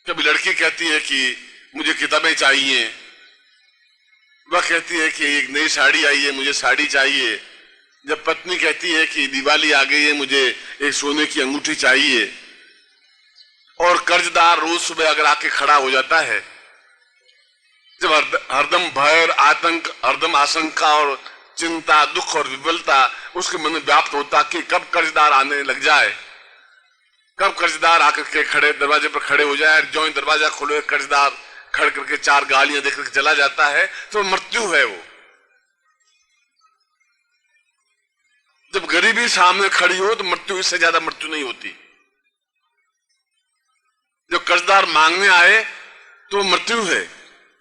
कभी लड़की कहती है कि मुझे किताबें चाहिए, वह कहती है कि एक नई साड़ी आई है, मुझे साड़ी चाहिए। जब पत्नी कहती है कि दिवाली आ गई है, मुझे एक सोने की अंगूठी चाहिए। और कर्जदार रोज सुबह अगर आके खड़ा हो जाता है, जब हरदम भय, आतंक, हरदम आशंका और चिंता, दुख और विफलता उसके मन में व्याप्त होता कि कब कर्जदार आने लग जाए, कब कर्जदार आकर के खड़े दरवाजे पर खड़े हो जाए। जो ही दरवाजा खोले कर्जदार खड़ करके चार गालियां देकर के चला जाता है, तो मृत्यु है वो। जब गरीबी सामने खड़ी हो तो मृत्यु, इससे ज्यादा मृत्यु नहीं होती। जब कर्जदार मांगने आए तो मृत्यु है।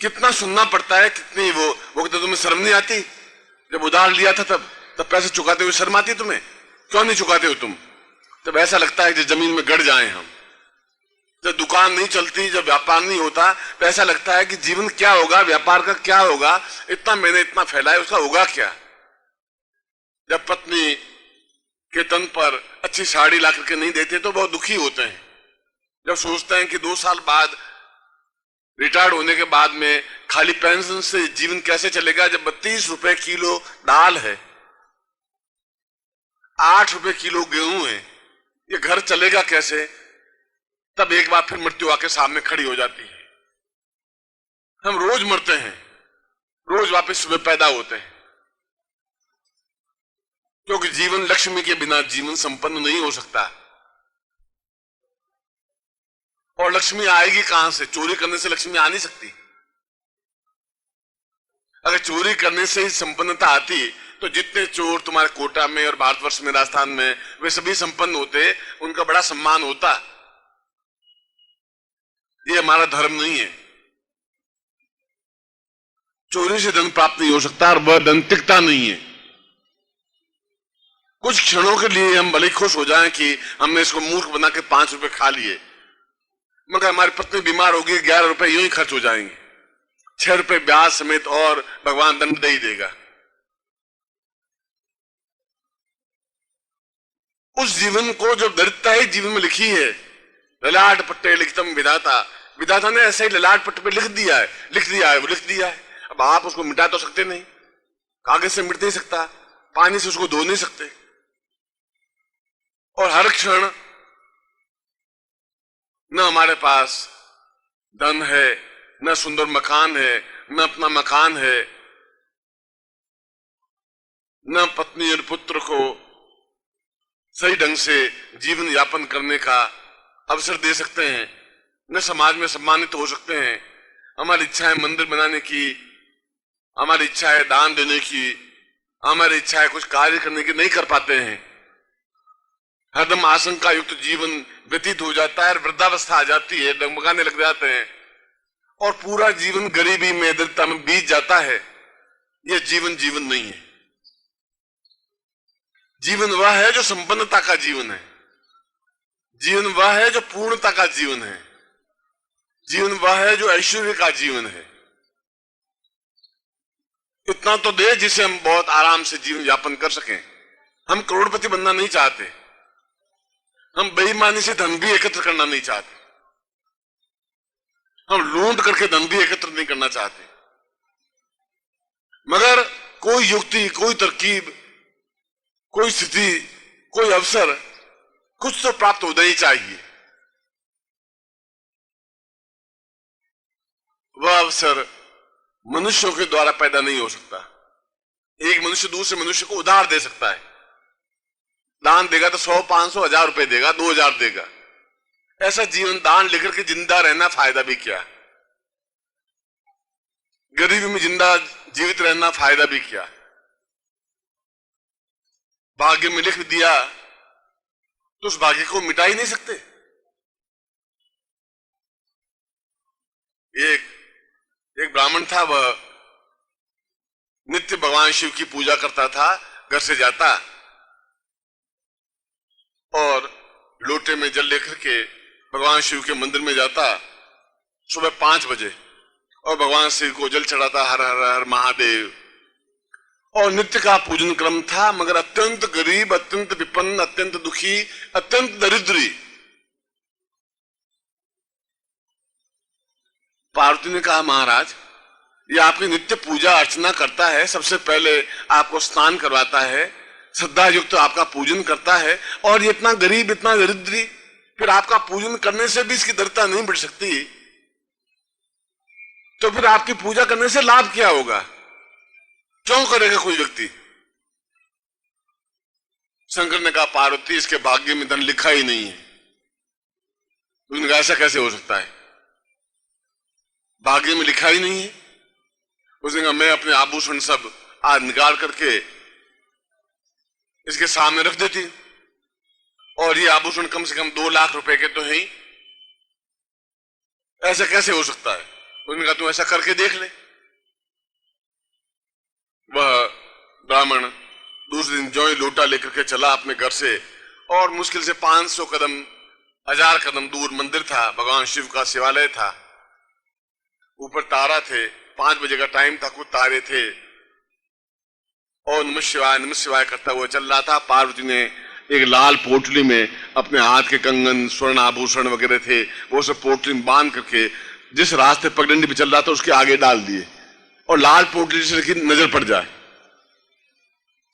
कितना सुनना पड़ता है, कितनी वो कहते तुम्हें शर्म नहीं आती? जब उधार लिया था तब पैसे चुकाते हुए शर्म आती तुम्हें? क्यों नहीं चुकाते हो तुम? तब ऐसा लगता है कि जमीन में गड़ जाए हम। जब दुकान नहीं चलती, जब व्यापार नहीं होता, तो ऐसा लगता है कि जीवन क्या होगा, व्यापार का क्या होगा, इतना मैंने इतना फैलाया, उसका होगा क्या? जब पत्नी के तन पर अच्छी साड़ी ला करके नहीं देते तो बहुत दुखी होते हैं। जब सोचते हैं कि 2 साल बाद रिटायर्ड होने के बाद में खाली पेंशन से जीवन कैसे चलेगा, जब 32 रुपए किलो दाल है, 8 रुपए किलो गेहूं है, ये घर चलेगा कैसे? तब एक बार फिर मृत्यु आके सामने खड़ी हो जाती है। हम रोज मरते हैं, रोज वापस सुबह पैदा होते हैं, क्योंकि जीवन लक्ष्मी के बिना जीवन संपन्न नहीं हो सकता। और लक्ष्मी आएगी कहां से? चोरी करने से लक्ष्मी आ नहीं सकती। अगर चोरी करने से ही संपन्नता आती तो जितने चोर तुम्हारे कोटा में और भारतवर्ष में, राजस्थान में, वे सभी संपन्न होते, उनका बड़ा सम्मान होता। ये हमारा धर्म नहीं है। चोरी से धन प्राप्त नहीं हो सकता और वह धन टिकता नहीं है। कुछ क्षणों के लिए हम भले खुश हो जाएं कि हमने इसको मूर्ख बना के 5 रुपए खा लिए, मगर हमारी पत्नी बीमार होगी, 11 रुपए यूं ही खर्च हो जाएंगे, 6 रुपए ब्याज समेत, और भगवान दंड दे ही देगा। उस जीवन को जो दरिद्रता ही जीवन में लिखी है, ललाट पट्टे लिखतम विधाता, विधाता ने ऐसे ही ललाट पट्टे पे लिख दिया है, वो लिख दिया है। अब आप उसको मिटा तो सकते नहीं, कागज से मिट नहीं सकता, पानी से उसको धो नहीं सकते। और हर क्षण न हमारे पास धन है, न सुंदर मकान है, न अपना मकान है, न पत्नी और पुत्र को सही ढंग से जीवन यापन करने का अवसर दे सकते हैं, न समाज में सम्मानित हो सकते हैं। हमारी इच्छा है मंदिर बनाने की, हमारी इच्छा है दान देने की, हमारी इच्छा है कुछ कार्य करने की, नहीं कर पाते हैं। हरदम आशंका युक्त जीवन व्यतीत हो जाता है, वृद्धावस्था आ जाती है, डगमगाने लग जाते हैं और पूरा जीवन गरीबी में, दरिद्रता में बीत जाता है। यह जीवन जीवन नहीं है। जीवन वह है जो संपन्नता का जीवन है, जीवन वह है जो पूर्णता का जीवन है, जीवन वह है जो ऐश्वर्य का जीवन है। इतना तो दे जिसे हम बहुत आराम से जीवन यापन कर सकें। हम करोड़पति बनना नहीं चाहते, हम बेईमानी से धन भी एकत्र करना नहीं चाहते, हम लूट करके धन भी एकत्र नहीं करना चाहते, मगर कोई युक्ति, कोई तरकीब, कोई स्थिति, कोई अवसर, कुछ तो प्राप्त होना ही चाहिए। वह अवसर मनुष्यों के द्वारा पैदा नहीं हो सकता। एक मनुष्य दूसरे मनुष्य को उधार दे सकता है, दान देगा तो 100, 500, 1000 रुपए देगा, 2000 देगा। ऐसा जीवन दान लेकर के जिंदा रहना फायदा भी क्या? गरीबी में जिंदा जीवित रहना फायदा भी क्या? भाग्य में लिख दिया तो उस भाग्य को मिटा ही नहीं सकते। एक ब्राह्मण था, वह नित्य भगवान शिव की पूजा करता था। घर से जाता और लोटे में जल लेकर के भगवान शिव के मंदिर में जाता सुबह 5 बजे और भगवान शिव को जल चढ़ाता, हर हर हर महादेव। और नित्य का पूजन क्रम था, मगर अत्यंत गरीब, अत्यंत विपन्न, अत्यंत दुखी, अत्यंत दरिद्री पार्वती ने कहा, महाराज ये आपकी नित्य पूजा अर्चना करता है, सबसे पहले आपको स्नान करवाता है, श्रद्धा युक्त आपका पूजन करता है, और ये इतना गरीब इतना दरिद्री, फिर आपका पूजन करने से भी इसकी दरिद्रता नहीं बढ़ सकती, तो फिर आपकी पूजा करने से लाभ क्या होगा? क्यों करेगा कोई व्यक्ति? शंकर ने कहा, पार्वती इसके भाग्य में धन लिखा ही नहीं है। उसने कहा, ऐसा कैसे हो सकता है? भाग्य में लिखा ही नहीं है? उसने कहा, मैं अपने आभूषण सब आज निकाल करके इसके सामने रख देती, और ये आभूषण कम से कम 2 लाख रुपए के तो हैं ही, ऐसा कैसे हो सकता है? उसने कहा, तू ऐसा करके देख ले। वह ब्राह्मण दूसरे दिन ज्यों ही लोटा लेकर के चला अपने घर से, और मुश्किल से 500 कदम 1000 कदम दूर मंदिर था, भगवान शिव का शिवालय था, ऊपर तारा थे, 5 बजे का टाइम था, कुछ तारे थे, और नमः शिवाय करता हुआ चल रहा था। पार्वती ने एक लाल पोटली में अपने हाथ के कंगन स्वर्ण आभूषण वगैरह थे, वो सब पोटली में बांध करके जिस रास्ते पगडंडी पे चल रहा था उसके आगे डाल दिए, और लाल पोटली से रखी नजर पड़ जाए,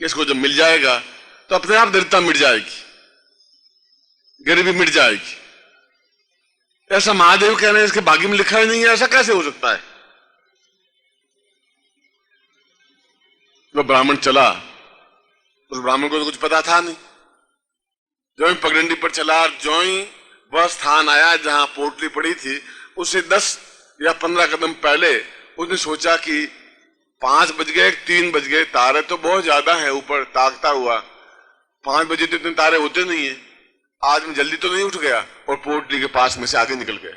इसको जब मिल जाएगा तो अपने आप दरिद्रता मिट जाएगी, गरीबी मिट जाएगी। ऐसा महादेव कह रहे हैं, इसके भाग्य में लिखा ही नहीं है, ऐसा कैसे हो सकता है? वह ब्राह्मण चला, उस ब्राह्मण को तो कुछ पता था नहीं, जो ही पगडंडी पर चला, जो ही वह स्थान आया जहां पोटली पड़ी थी, उससे 10 या 15 कदम पहले उसने सोचा कि 5 बज गए, 3 बज गए, तारे तो बहुत ज्यादा है ऊपर ताकता हुआ, 5 बजे तो इतने तारे होते नहीं है, आज मैं जल्दी तो नहीं उठ गया, और पोटली के पास में से आगे निकल गया।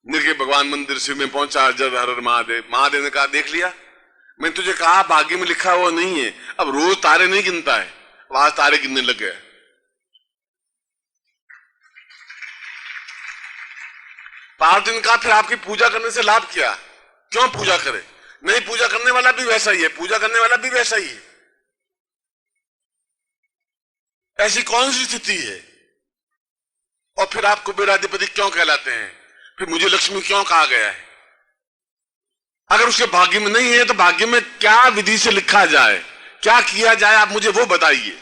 निकल के भगवान मंदिर शिव में पहुंचा, जय हर हर महादेव। महादेव ने कहा, देख लिया, मैं तुझे कहा भाग्य में लिखा हुआ नहीं है, अब रोज तारे नहीं गिनता है, आज तारे गिनने लग गए। पार्वती ने कहा, फिर आपकी पूजा करने से लाभ क्या? क्यों पूजा करे? नहीं, पूजा करने वाला भी वैसा ही है, पूजा करने वाला भी वैसा ही है। ऐसी कौन सी स्थिति है? और फिर आप कुबेराधिपति क्यों कहलाते हैं? फिर मुझे लक्ष्मी क्यों कहा गया है? अगर उसके भाग्य में नहीं है तो भाग्य में क्या विधि से लिखा जाए, क्या किया जाए, आप मुझे वो बताइए।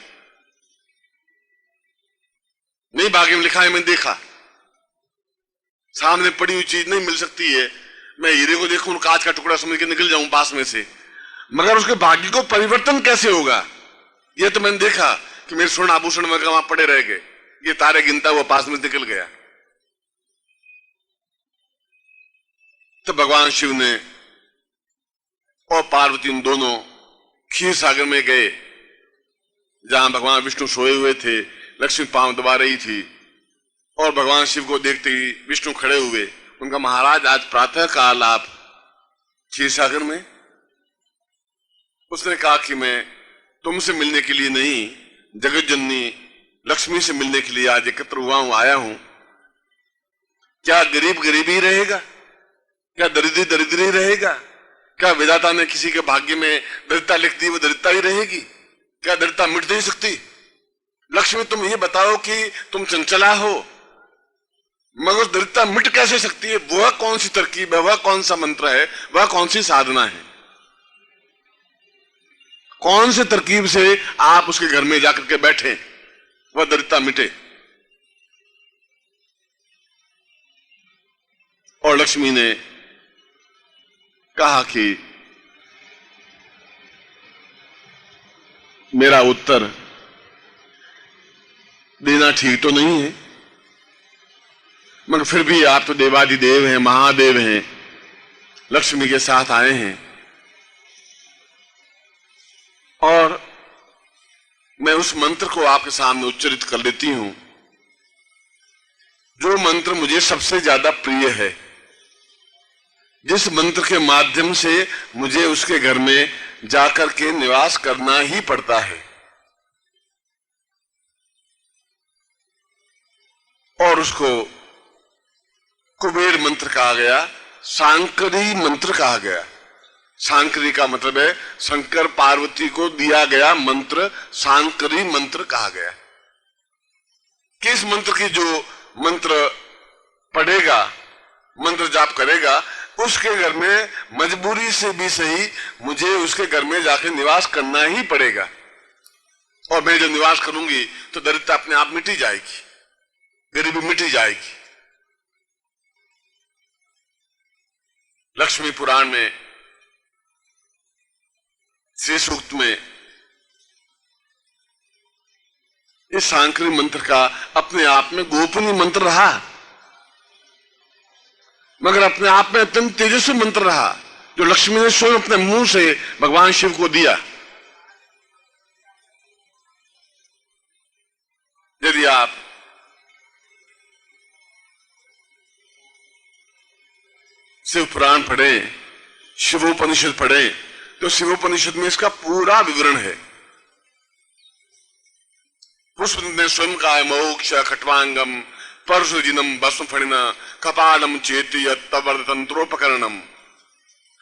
नहीं भाग्य में लिखा है, मैंने देखा, सामने पड़ी हुई चीज नहीं मिल सकती है, मैं हीरे को देखूं कांच का टुकड़ा समझ के निकल जाऊं पास में से, मगर उसके भाग्य को परिवर्तन कैसे होगा? यह तो मैंने देखा कि मेरे स्वर्ण आभूषण में वहां पड़े रह गए, ये तारे गिनता हुआ पास में निकल गया। तो भगवान शिव ने और पार्वती उन दोनों क्षीर सागर में गए, जहां भगवान विष्णु सोए हुए थे, लक्ष्मी पांव दबा रही थी, और भगवान शिव को देखते ही विष्णु खड़े हुए। उनका, महाराज आज प्रातः काल आप क्षीर सागर में? उसने कहा कि मैं तुमसे मिलने के लिए नहीं, जगत जननी लक्ष्मी से मिलने के लिए आज एकत्र हुआ हूं, आया हूं। क्या गरीब गरीब ही रहेगा? क्या दरिद्री दरिद्री रहेगा? क्या विधाता ने किसी के भाग्य में दरिद्रता लिख दी, वो दरिद्रता ही रहेगी? क्या दरिद्रता मिट नहीं सकती? लक्ष्मी तुम ये बताओ कि तुम चंचला हो, मगर दरिद्रता मिट कैसे सकती है? वह कौन सी तरकीब है, वह कौन सा मंत्र है, वह कौन सी साधना है? कौन से तरकीब से आप उसके घर में जाकर के बैठे, वह दरिद्रता मिटे? और लक्ष्मी ने कहा कि मेरा उत्तर देना ठीक तो नहीं है, मगर फिर भी आप तो देवाधिदेव हैं, महादेव हैं, लक्ष्मी के साथ आए हैं, और मैं उस मंत्र को आपके सामने उच्चारित कर लेती हूं, जो मंत्र मुझे सबसे ज्यादा प्रिय है, जिस मंत्र के माध्यम से मुझे उसके घर में जाकर के निवास करना ही पड़ता है, और उसको कुबेर मंत्र कहा गया, सांकरी मंत्र कहा गया। सांकरी का मतलब है शंकर पार्वती को दिया गया मंत्र, सांकरी मंत्र कहा गया। किस मंत्र की जो मंत्र पढ़ेगा मंत्र जाप करेगा, उसके घर में मजबूरी से भी सही मुझे उसके घर में जाके निवास करना ही पड़ेगा। और मैं जब निवास करूंगी तो दरिद्रता अपने आप मिटी जाएगी, गरीबी मिटी जाएगी। लक्ष्मी पुराण में श्री सूक्त में इस सांकरी मंत्र का अपने आप में गोपनीय मंत्र रहा, मगर अपने आप में अत्यंत तेजस्वी मंत्र रहा, जो लक्ष्मी ने स्वयं अपने मुंह से भगवान शिव को दिया। यदि आप शिव पुराण पढ़े, शिवोपनिषद पढ़े, तो शिवोपनिषद में इसका पूरा विवरण है। पुष्प ने स्वयं कहा है, मोक्ष खट्वांगम परशुजिनम भस्म फणिना कपालम चेती तंत्रोपकरणम।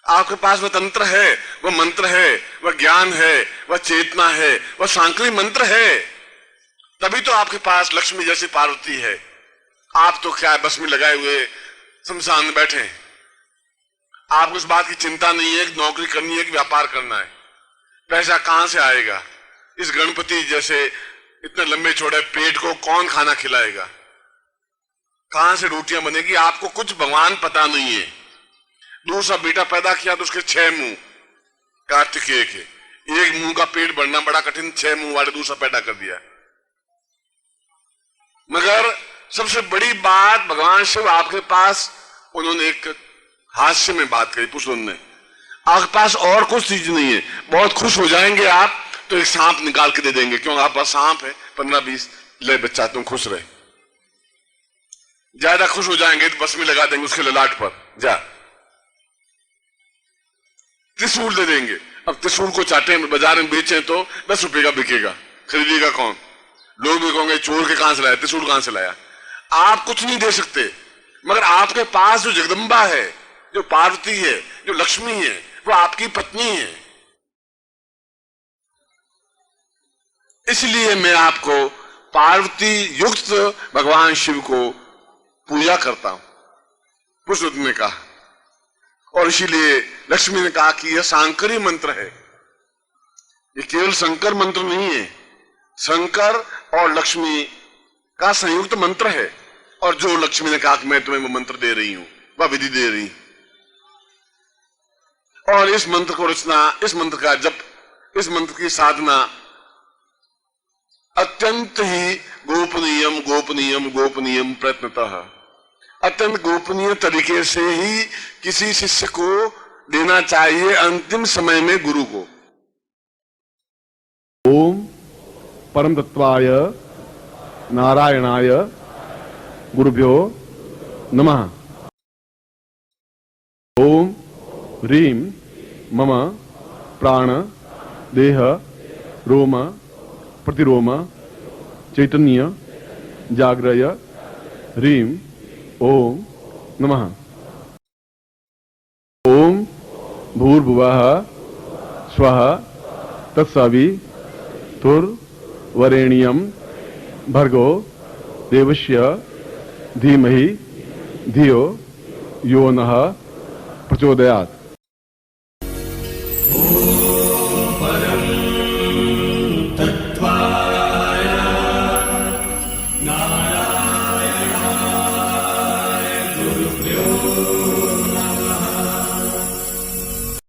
आपके पास वह तंत्र है, वह मंत्र है, वह ज्ञान है, वह चेतना है, वह सांकरी मंत्र है, तभी तो आपके पास लक्ष्मी जैसी पार्वती है। आप तो क्या है, बस में लगाए हुए शमशान में बैठे हैं। आपको इस बात की चिंता नहीं है कि नौकरी करनी है कि व्यापार करना है, पैसा कहां से आएगा, इस गणपति जैसे इतने लंबे चौड़े पेट को कौन खाना खिलाएगा, कहां से रोटियां बनेगी, आपको कुछ भगवान पता नहीं है। दूसरा बेटा पैदा किया तो उसके 6 मुंह कार्तिकेय के, एक मुंह का पेट भरना बड़ा कठिन, 6 मुंह वाले दूसरा पैदा कर दिया। मगर सबसे बड़ी बात भगवान शिव आपके पास, उन्होंने एक हास्य में बात कही पुष्प ने, आपके पास और कुछ चीज नहीं है, बहुत खुश हो जाएंगे आप तो एक सांप निकाल के दे देंगे, क्योंकि आपके पास सांप है 15-20, ले बच्चा तुम खुश रहे। ज्यादा खुश हो जाएंगे तो बस में लगा देंगे उसके ललाट पर, जा त्रिशूल दे देंगे। अब त्रिशूल को चाटे बाजार में बेचे तो 10 रुपए का बिकेगा, खरीदेगा कौन? लोग भी कहोगे चोर के कहां से लाया, त्रिशूल कहां से लाया। आप कुछ नहीं दे सकते, मगर आपके पास जो जगदम्बा है, जो पार्वती है, जो लक्ष्मी है, वो आपकी पत्नी है। इसलिए मैं आपको पार्वती युक्त भगवान शिव को पूजा करता हूं, पुष्प ने कहा। और इसीलिए लक्ष्मी ने कहा कि यह सांकरी मंत्र है, ये केवल शंकर मंत्र नहीं है, शंकर और लक्ष्मी का संयुक्त मंत्र है। और जो लक्ष्मी ने कहा कि मैं तुम्हें वो मंत्र दे रही हूं, वह विधि दे रही हूं। और इस मंत्र को रचना, इस मंत्र का जप, इस मंत्र की साधना अत्यंत ही गोपनीयम गोपनीयम गोपनीयम प्रयत्नतः, अत्यंत गोपनीय तरीके से ही किसी शिष्य को देना चाहिए अंतिम समय में गुरु को। ओम परम तत्वाय नारायणाय गुरुभ्यो नमः। ओम ह्रीं मम प्राण देह रोम प्रतिरोम चैतन्य जाग्रय ह्रीं ओम नमः। ओम भूर्भुवः स्वः तत्सवितुर्वरेण्यं भर्गो देवस्य धीमहि धियो यो नः प्रचोदयात्। नारायणाय गुरुभ्यो